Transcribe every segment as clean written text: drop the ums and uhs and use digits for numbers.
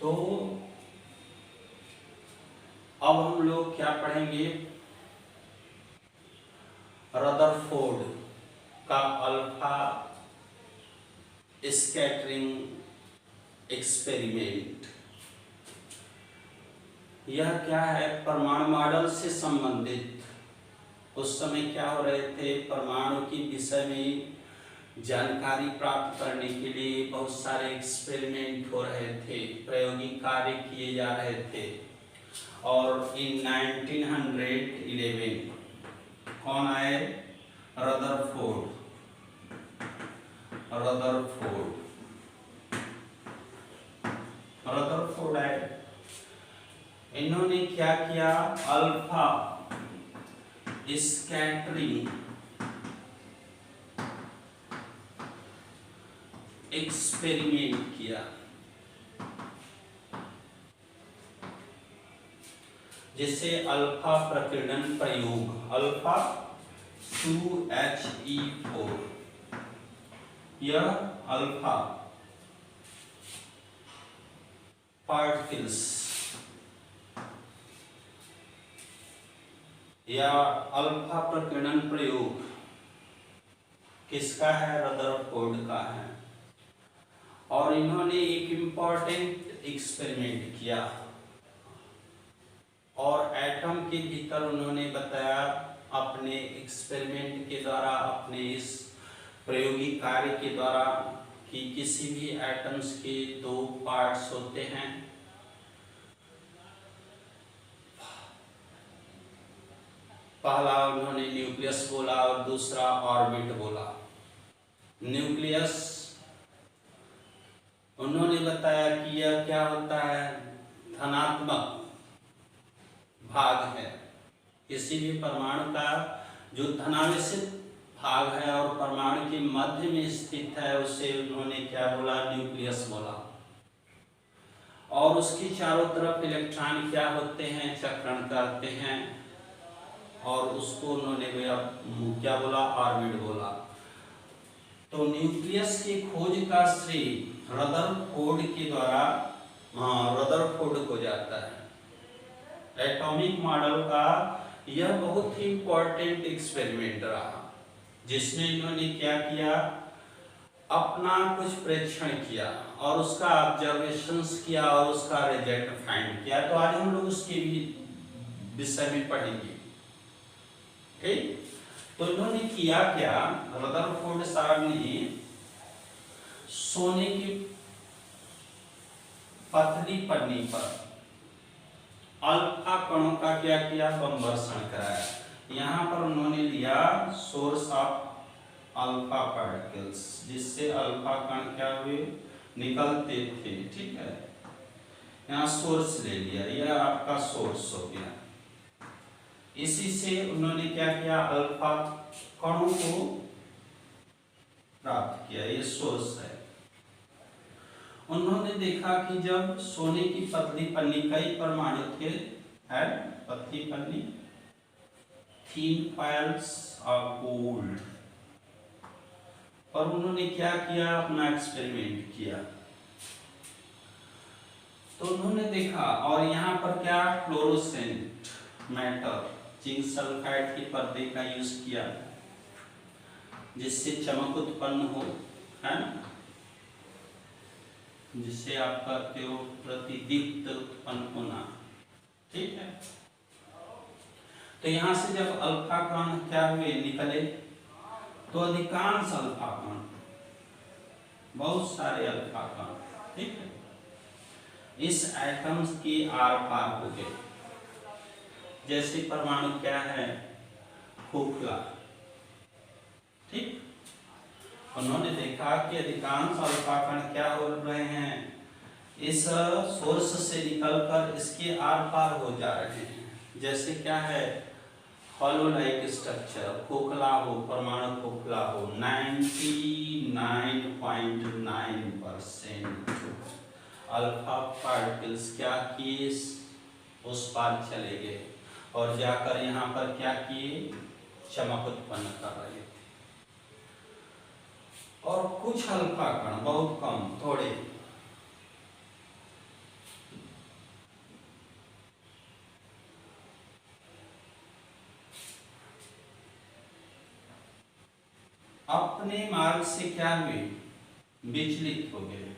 तो अब हम लोग क्या पढ़ेंगे, रदरफोर्ड का अल्फा स्कैटरिंग एक्सपेरिमेंट। यह क्या है, परमाणु मॉडल से संबंधित। उस समय क्या हो रहे थे, परमाणु के विषय में जानकारी प्राप्त करने के लिए बहुत सारे एक्सपेरिमेंट हो रहे थे, प्रायोगिक कार्य किए जा रहे थे। और इन 1911 कौन आए, रदरफोर्ड आए। इन्होंने क्या किया, अल्फा स्कैटरिंग एक्सपेरिमेंट किया, जिसे अल्फा प्रकीर्णन प्रयोग, अल्फा 2He4, यह अल्फा पार्टिकल्स या अल्फा प्रकीर्णन प्रयोग किसका है, रदरफोर्ड का है। और इन्होंने एक इम्पॉर्टेंट एक्सपेरिमेंट किया और एटम के भीतर उन्होंने बताया अपने एक्सपेरिमेंट के द्वारा, अपने इस प्रायोगिक कार्य के द्वारा, कि किसी भी एटम्स के दो पार्ट्स होते हैं। पहला उन्होंने न्यूक्लियस बोला और दूसरा ऑर्बिट बोला। न्यूक्लियस उन्होंने बताया कि यह क्या होता है, धनात्मक भाग है। किसी भी परमाणु का जो धनावेशित भाग है और परमाणु के मध्य में स्थित है, उसे उन्होंने क्या बोला, न्यूक्लियस बोला। और उसकी चारों तरफ इलेक्ट्रॉन क्या होते हैं, चक्रण करते हैं, और उसको उन्होंने क्या बोला, ऑर्बिट बोला। तो न्यूक्लियस की खोज का श्रेय रदरफोर्ड के द्वारा रदरफोर्ड को जाता है। एटॉमिक मॉडल का यह बहुत ही इंपॉर्टेंट एक्सपेरिमेंट रहा, जिसमें इन्होंने क्या किया, अपना कुछ परीक्षण किया और उसका ऑब्जर्वेशंस किया और उसका रिजल्ट फाइंड किया। तो आज हम लोग उसके भी विषय में पढ़ेंगे, ठीक। तो इन्होंने किया क्या, रदरफोर्ड साहब ने सोने की पतली पन्नी पर अल्फा कणों का क्या किया, बमवर्षण कराया। यहाँ पर उन्होंने लिया सोर्स ऑफ अल्फा पार्टिकल्स, जिससे अल्फा कण क्या हुए, निकलते थे, ठीक है। यहाँ सोर्स ले लिया, यह आपका सोर्स हो गया। इसी से उन्होंने क्या किया, अल्फा कणों को प्राप्त किया, ये सोर्स है। उन्होंने देखा कि जब सोने की पतली पन्नी, कई परमाणु थे, है पतली पन्नी, थीन पाइल्स ऑफ गोल्ड, और उन्होंने क्या किया, अपना एक्सपेरिमेंट किया। तो उन्होंने देखा, और यहाँ पर क्या, फ्लोरोसेंट मैटर, जिंक सल्फाइड के पर्दे का यूज किया, जिससे चमक उत्पन्न हो, है ना, जिससे आपका त्यो प्रतिदीप्त उत्पन्न होना, ठीक है। तो यहां से जब अल्फा कण क्या हुए, निकले, तो अधिकांश अल्फा कण, बहुत सारे अल्फा कण, ठीक है, इस एटम्स के आर पार हो गए। जैसे परमाणु क्या है, खोखला, ठीक। उन्होंने देखा कि अधिकांश अल्फा कण क्या हो रहे हैं, इस सोर्स से निकलकर इसके आर पार हो जा रहे हैं। जैसे क्या है, हॉलो लाइक स्ट्रक्चर, खोखला हो, परमाणु खोखला हो, 99.9% अल्फा पार्टिकल्स क्या किए, उस पार चले गए और जाकर यहाँ पर क्या किए, चमक उत्पन्न कर रहे थे। और कुछ अल्फा कण, बहुत कम, थोड़े, मार्ग से क्या हुए, विचलित हो गए,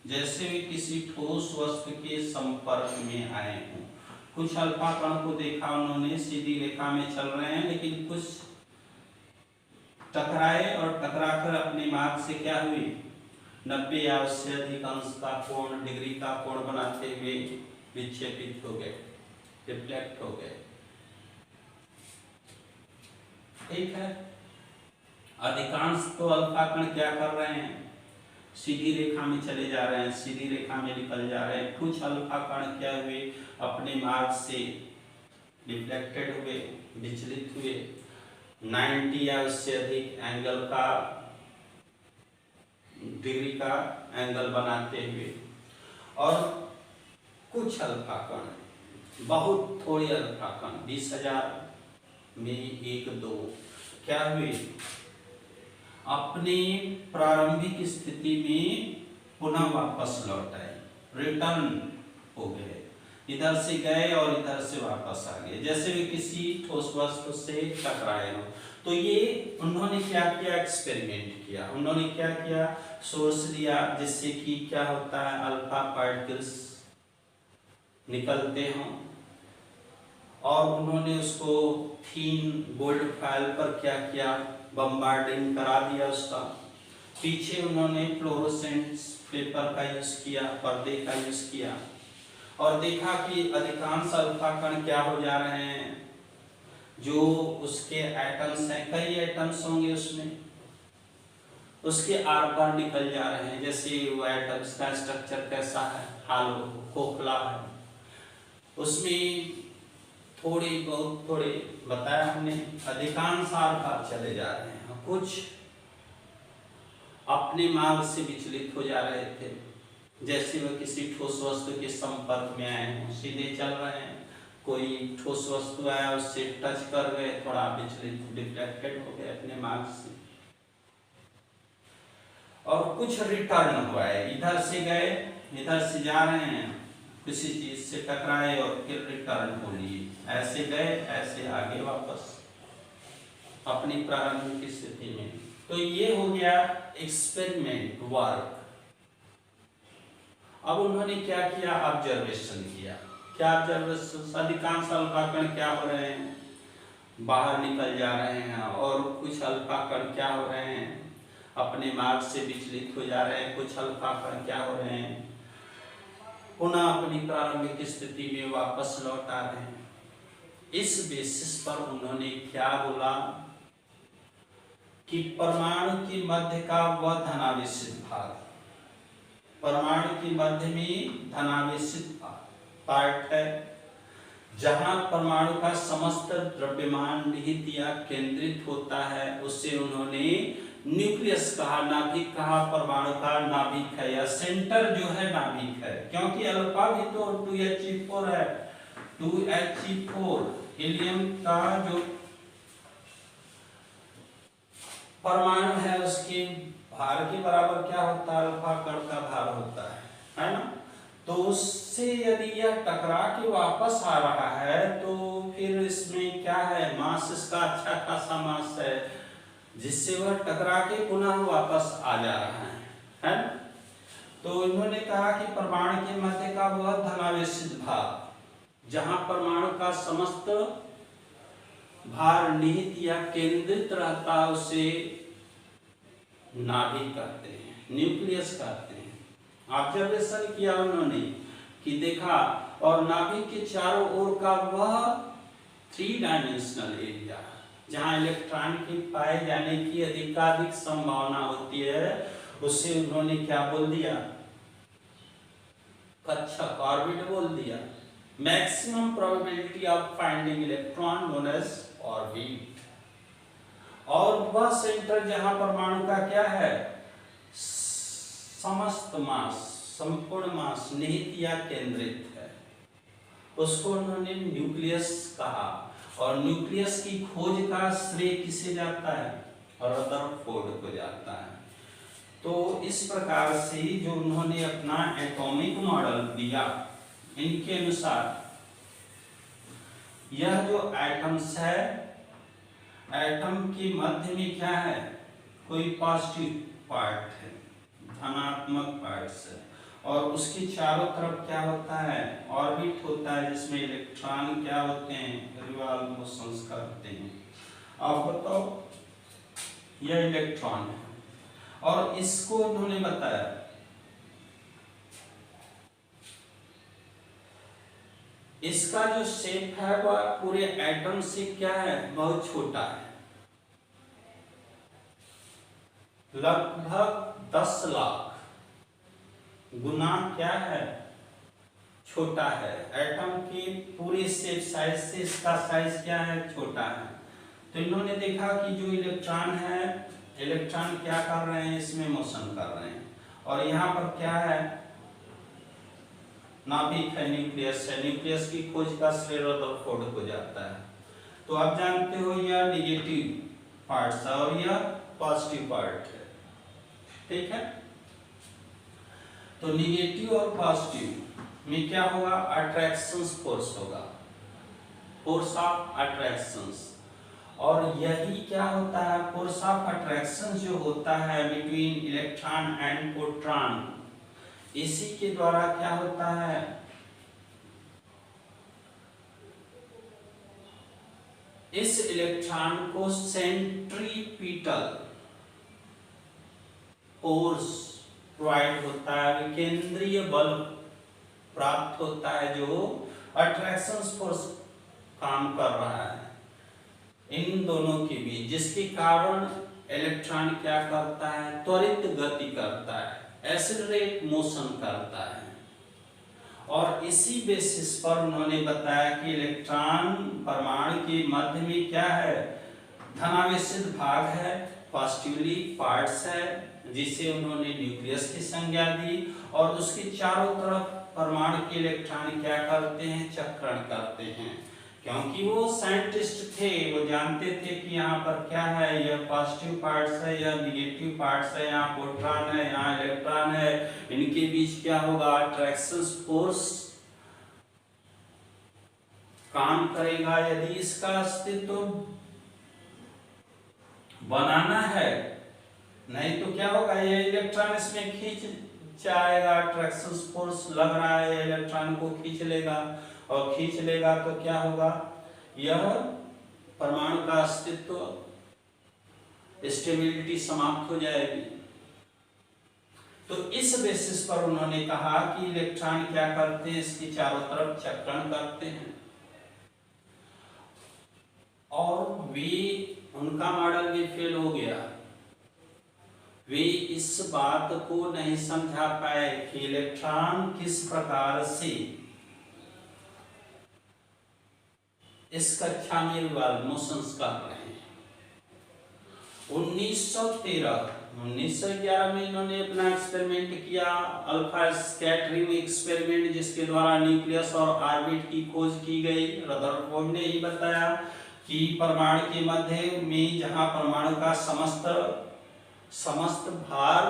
जैसे वे किसी ठोस वस्तु के संपर्क में आए हों। कुछ अल्फा कण को देखा उन्होंने, सीधी रेखा में चल रहे हैं, लेकिन कुछ टकराए और टकराकर अपने मार्ग से क्या हुए, 90 या उससे अधिक अंश का कोण, डिग्री का कोण बनाते हुए विक्षेपित हो गए, रिफ्लेक्ट हो गए। ठीक है, अधिकांश तो अल्फा कण क्या कर रहे हैं, सीधी रेखा में चले जा रहे हैं, सीधी रेखा में निकल जा रहे हैं। कुछ अल्फा कण क्या हुए, अपने मार्ग से रिफ्लेक्टेड हुए, विचलित हुए, 90 या उससे अधिक एंगल का, डिग्री का एंगल बनाते हुए। और कुछ अल्फा कण, बहुत थोड़े अल्फा कण, 20,000 में 1-2 क्या हुए, अपने प्रारंभिक स्थिति में पुनः वापस लौट आए, रिटर्न हो गए, इधर से गए और इधर से वापस आ गए, जैसे वे किसी ठोस वस्तु से टकराए हो। तो ये उन्होंने क्या किया, एक्सपेरिमेंट किया। उन्होंने क्या किया, सोर्स लिया जिससे कि क्या होता है, अल्फा पार्टिकल्स निकलते हों, और उन्होंने उसको थीन गोल्ड फाइल पर क्या किया, बम्बार्डिंग करा दिया उसका। पीछे उन्होंने फ्लोरोसेंट पेपर का यूज किया, पर्दे का यूज किया, और देखा कि अधिकांश अल्फा कण क्या हो जा रहे हैं, जो उसके एटम्स हैं, कई एटम्स होंगे उसमें, उसके आर पार निकल जा रहे हैं। जैसे वो एटम्स का स्ट्रक्चर कैसा है, हालो, खोखला है, उसमें थोड़े बहुत थोड़े बताया हमने, अधिकांश आर पार चले जा रहे हैं, कुछ अपने मार्ग से विचलित हो जा रहे थे, जैसे वह किसी ठोस वस्तु के संपर्क में आए हों, सीधे चल रहे हैं, कोई ठोस वस्तु आया उससे टच कर गए, थोड़ा विचलित, डिफ्लेक्टेड हो गए अपने मार्ग से। और कुछ रिटर्न हुआ है, इधर से गए, इधर से जा रहे हैं, किसी चीज से टकराए और फिर रिटर्न हो लिए, ऐसे गए ऐसे आगे वापस अपनी प्रारंभिक स्थिति में। तो ये हो गया एक्सपेरिमेंट वर्क। अब उन्होंने क्या किया, ऑब्जर्वेशन किया। क्या ऑब्जर्वेशन, अधिकांश अल्फा कण क्या हो रहे हैं, बाहर निकल जा रहे हैं, और कुछ अल्फा कण क्या हो रहे हैं, अपने मार्ग से विचलित हो जा रहे हैं, कुछ अल्फा कण क्या हो रहे हैं, पुनः अपनी प्रारंभिक स्थिति में वापस लौट आ रहे हैं। इस बेसिस पर उन्होंने क्या बोला कि परमाणु के मध्य का वह धनावेशित भाग, परमाणु के मध्य में धनावेशित पार्ट है, जहां परमाणु का समस्त द्रव्यमान निहित या केंद्रित होता है, उसे उन्होंने न्यूक्लियस कहा, नाभिक कहा। परमाणु का नाभिक है, या सेंटर जो है नाभिक है, क्योंकि अल्फा भी तो 2He4 है, 2He4 हीलियम का जो परमाणु है उसके भार के बराबर क्या होता है, अल्फा कण का भार होता है ना। तो उससे यदि यह टकरा के वापस आ रहा है तो फिर इसमें क्या है, मास इसका अच्छा खासा मास है, जिससे वह टकरा के पुनः वापस आ जा रहा है। तो इन्होंने कहा कि परमाणु के मध्य का वह धनावेशित भाग, जहां परमाणु का समस्त भार निहित या केंद्रित रहता है, उसे नाभिक कहते हैं, न्यूक्लियस कहते हैं। ऑब्जर्वेशन किया उन्होंने कि देखा, और नाभिक के चारों ओर का वह 3 डायमेंशनल एरिया, जहां इलेक्ट्रॉन के पाए जाने की अधिकाधिक संभावना होती है, उसे उन्होंने क्या बोल दिया, कक्षक, ऑर्बिट बोल दिया। Maximum probability of finding electron known as orbit. और वह सेंटर जहां परमाणु का क्या है, समस्त मास, संपूर्ण मास निहित या केंद्रित है, उसको उन्होंने न्यूक्लियस कहा। और न्यूक्लियस की खोज का श्रेय किसे जाता है, रदरफोर्ड को जाता है। तो इस प्रकार से जो उन्होंने अपना एटॉमिक मॉडल दिया, इनके अनुसार यह जो एटम्स है, एटम के मध्य में क्या है, कोई पॉजिटिव पार्ट है, धनात्मक पार्ट्स है, और उसके चारों तरफ क्या होता है, ऑर्बिट होता है, जिसमें इलेक्ट्रॉन क्या होते हैं, रिवॉल्व मोशंस करते हैं। आप बताओ, यह इलेक्ट्रॉन है और इसको उन्होंने बताया इसका जो शेप है वह पूरे एटम से क्या है, बहुत छोटा है, लगभग 10 लाख गुना क्या है, छोटा है। एटम की पूरी शेप साइज से इसका साइज क्या है, छोटा है। तो इन्होंने देखा कि जो इलेक्ट्रॉन है, इलेक्ट्रॉन क्या कर रहे हैं, इसमें मोशन कर रहे हैं, और यहाँ पर क्या है, नाभिक है, न्यूक्लियस है। न्यूक्लियस की खोज का श्रेय रदरफोर्ड को जाता है। तो आप जानते हो यह नेगेटिव पार्ट है और यह पॉजिटिव पार्ट है, ठीक है। तो नेगेटिव और पॉजिटिव में क्या होगा, अट्रैक्शन फोर्स होगा, फोर्स ऑफ अट्रैक्शन। और यही क्या होता है, फोर्स ऑफ अट्रैक्शन जो होता है बिटवीन इलेक्ट्रॉन एंड प्रोटॉन, इसी के द्वारा क्या होता है, इस इलेक्ट्रॉन को सेंट्रीपिटल फोर्स प्रोवाइड होता है, केंद्रीय बल प्राप्त होता है, जो अट्रैक्शन फोर्स काम कर रहा है इन दोनों के बीच, जिसके कारण इलेक्ट्रॉन क्या करता है, त्वरित गति करता है, एक्सेलरेट मोशन करता है। और इसी बेसिस पर उन्होंने बताया कि इलेक्ट्रॉन परमाणु के मध्य में क्या है, धनावेशित भाग है, पॉजिटिवली पार्ट्स है, जिसे उन्होंने न्यूक्लियस की संज्ञा दी, और उसके चारों तरफ परमाणु के इलेक्ट्रॉन क्या करते हैं, चक्रण करते हैं। क्योंकि वो साइंटिस्ट थे, वो जानते थे कि यहाँ पर क्या है, यह पॉजिटिव पार्ट्स है, यह नेगेटिव पार्ट्स है, यहाँ प्रोटॉन है, यहाँ इलेक्ट्रॉन है, इनके बीच क्या होगा, अट्रैक्शन फोर्स काम करेगा। यदि इसका अस्तित्व बनाना है, नहीं तो क्या होगा, ये इलेक्ट्रॉन इसमें खींच जाएगा, अट्रैक्शन फोर्स लग रहा है, इलेक्ट्रॉन को खींच लेगा, और खींच लेगा तो क्या होगा, यह परमाणु का अस्तित्व, स्टेबिलिटी समाप्त हो जाएगी। तो इस बेसिस पर उन्होंने कहा कि इलेक्ट्रॉन क्या करते हैं, इसके चारों तरफ चक्रण करते हैं, और वे, उनका मॉडल भी फेल हो गया। वे इस बात को नहीं समझा पाए कि इलेक्ट्रॉन किस प्रकार से इस कक्षा में रिवॉल्व मोशंस कर रहे हैं। 1911 में इन्होंने अपना एक्सपेरिमेंट किया, अल्फा स्कैटरिंग एक्सपेरिमेंट, जिसके द्वारा न्यूक्लियस और ऑर्बिट की खोज की गई। रदरफोर्ड ने ही बताया कि परमाणु के मध्य में जहां परमाणु का समस्त भार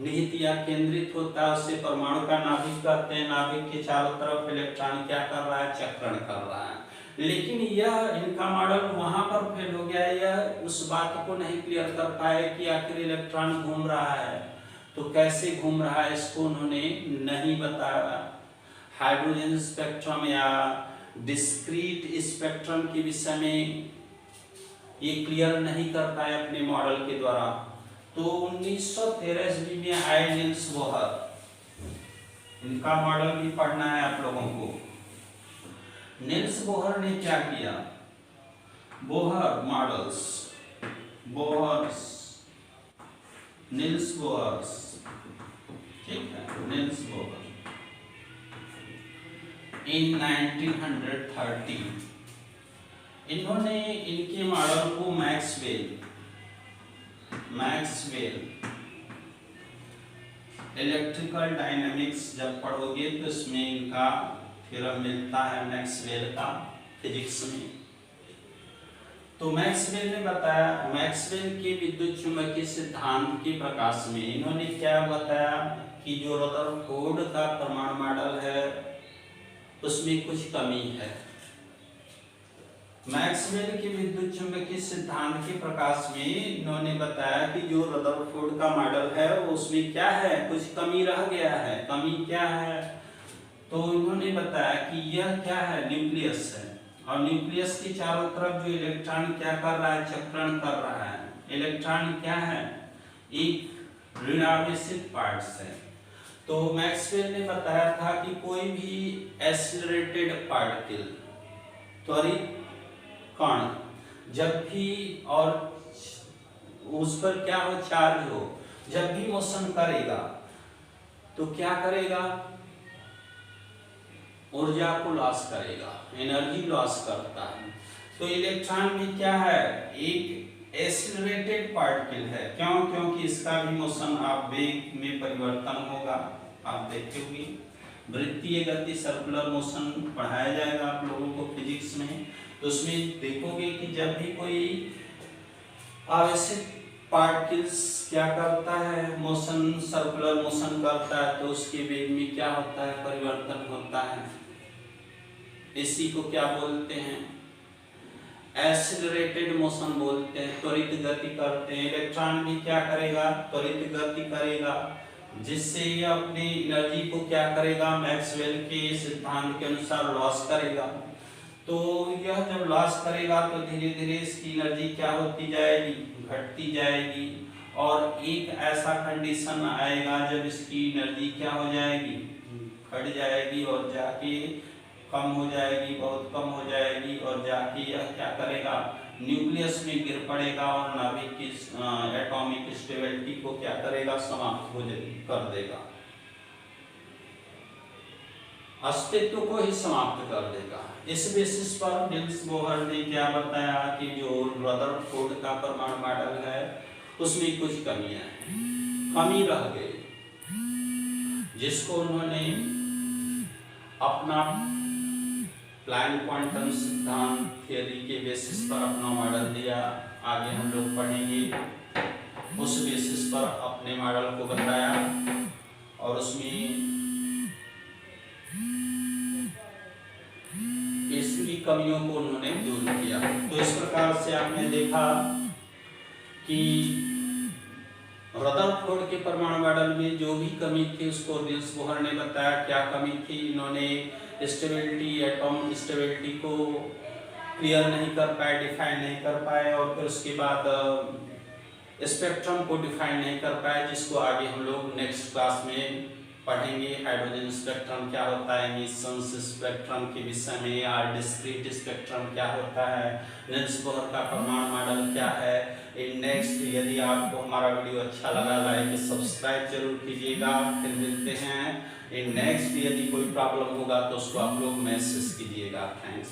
निहित या केंद्रित होता है, उसे परमाणु का नाभिक कहते हैं। नाभिक के चारों तरफ इलेक्ट्रॉन क्या कर रहा है, चक्रण कर रहा है। लेकिन यह इनका मॉडल वहां पर फेल हो गया। यह उस बात को नहीं क्लियर कर पाए कि आखिर इलेक्ट्रॉन घूम रहा है तो कैसे घूम रहा है, इसको उन्होंने नहीं बताया। हाइड्रोजन स्पेक्ट्रम या डिस्क्रीट स्पेक्ट्रम के विषय में ये क्लियर नहीं कर पाए अपने मॉडल के द्वारा। तो 1913 ईस्वी में आए नील्स बोहर, इनका मॉडल भी पढ़ना है आप लोगों को। नील्स बोहर ने क्या किया, Bohr models, Bohr's, Niels Bohr's, ठीक है, नील्स बोहर इन 1913 इन्होंने इनके मॉडल को मैक्सवेल इलेक्ट्रिकल डायनामिक्स जब पढ़ोगे तो इसमें इनका थ्योरम मिलता है मैक्सवेल का फिजिक्स में। तो मैक्सवेल ने बताया, मैक्सवेल के विद्युत चुंबकीय सिद्धांत के प्रकाश में इन्होंने क्या बताया कि जो रदरफोर्ड का परमाणु मॉडल है उसमें कुछ कमी है। मैक्सवेल के विद्युत चुंबकीय सिद्धांत के प्रकाश में इन्होंने बताया कि जो रदरफोर्ड का मॉडल है उसमें क्या है, कुछ कमी रह गया है। कमी क्या है? तो इन्होंने बताया कि यह क्या है, न्यूक्लियस है, और न्यूक्लियस के चारों तरफ जो इलेक्ट्रॉन क्या कर रहा है, चक्रण कर रहा है। इलेक्ट्रॉन क्या है, एक ऋणावेशित पार्ट्स है। तो मैक्सवेल ने बताया था कि कोई भी एक्सीलरेटेड पार्टिकल, त्वरित कण, जब भी और उस पर क्या हो, चार्ज हो, जब भी मोशन करेगा तो क्या करेगा, ऊर्जा को लॉस करेगा, एनर्जी लॉस करता है। तो इलेक्ट्रॉन भी क्या है, एक एक्सीलरेटेड पार्टिकल है। क्यों? क्योंकि इसका भी मोशन आवेग में परिवर्तन होगा। आप देखोगे वृत्तीय गति, सर्कुलर मोशन पढ़ाया जाएगा आप लोगों को फिजिक्स में। तो उसमें देखोगे कि जब भी कोई आवेशित पार्टिकल्स क्या करता है, मोशन, सर्कुलर मोशन करता है, तो उसके वेग में क्या होता है, परिवर्तन होता है। इसी को क्या बोलते हैं, एक्सीलरेटेड मोशन बोलते हैं, त्वरित गति करते हैं। इलेक्ट्रॉन भी क्या करेगा, त्वरित गति करेगा, जिससे ये अपनी एनर्जी को क्या करेगा, मैक्सवेल के सिद्धांत के अनुसार लॉस करेगा। तो यह जब लॉस करेगा तो धीरे धीरे इसकी एनर्जी क्या होती जाएगी, घटती जाएगी, और एक ऐसा कंडीशन आएगा जब इसकी एनर्जी क्या हो जाएगी, घट जाएगी, और जाके कम हो जाएगी, बहुत कम हो जाएगी, और जाके यह क्या करेगा, न्यूक्लियस में गिर पड़ेगा और नाभिक की एटॉमिक स्टेबिलिटी को क्या करेगा, समाप्त हो कर देगा, अस्तित्व को ही समाप्त कर देगा। इस बेसिस पर निल्स बोहर ने क्या बताया कि जो रदरफोर्ड का परमाणु मॉडल है उसमें कुछ कमियां हैं, कमी रह गई, जिसको उन्होंने अपना प्लान क्वांटम सिद्धांत थियरी के बेसिस पर अपना मॉडल दिया। आगे हम लोग पढ़ेंगे, उस बेसिस पर अपने मॉडल को बताया और उसमें इसकी कमियों को उन्होंने दूर किया। तो इस प्रकार से आपने देखा कि रदरफोर्ड के परमाणु मॉडल में जो भी कमी थी उसको निल्स बोहर ने बताया क्या कमी थी। इन्होंने स्टेबिलिटी, एटॉम स्टेबिलिटी को क्लियर नहीं कर पाए, डिफाइन नहीं कर पाए, और फिर उसके बाद स्पेक्ट्रम को डिफाइन नहीं कर पाए, जिसको आगे हम लोग नेक्स्ट क्लास में पढ़ेंगे। हाइड्रोजन स्पेक्ट्रम क्या होता है, एमिशंस स्पेक्ट्रम के विषय में, और डिस्क्रीट स्पेक्ट्रम क्या होता है, निल्स बोहर का परमाणु मॉडल क्या है। इन नेक्स्ट, यदि आपको हमारा वीडियो अच्छा लगा, लाइक सब्सक्राइब जरूर कीजिएगा। फिर मिलते हैं इन नेक्स्ट। यदि कोई प्रॉब्लम होगा तो उसको आप लोग मैसेज कीजिएगा। थैंक्स।